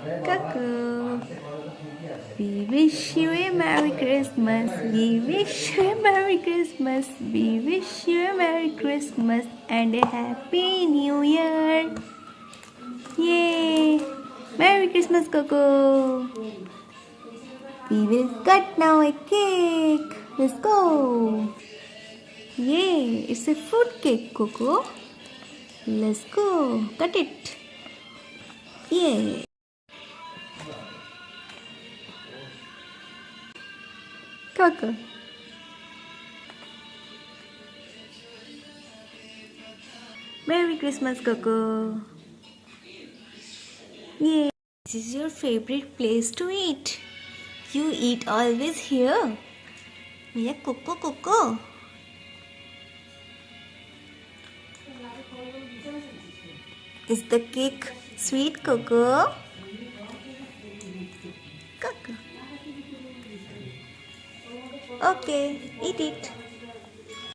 Cocco, we wish you a Merry Christmas. We wish you a Merry Christmas. We wish you a Merry Christmas and a Happy New Year. Yay! Merry Christmas, Cocco. We will cut now a cake. Let's go. Yay! It's a fruit cake, Cocco. Let's go. Cut it. Yay! Cocco. Merry Christmas, Cocco. Yay! This is your favorite place to eat. You eat always here. Yeah, Cocco. Is the cake sweet, Cocco? Cocco. Okay, eat it.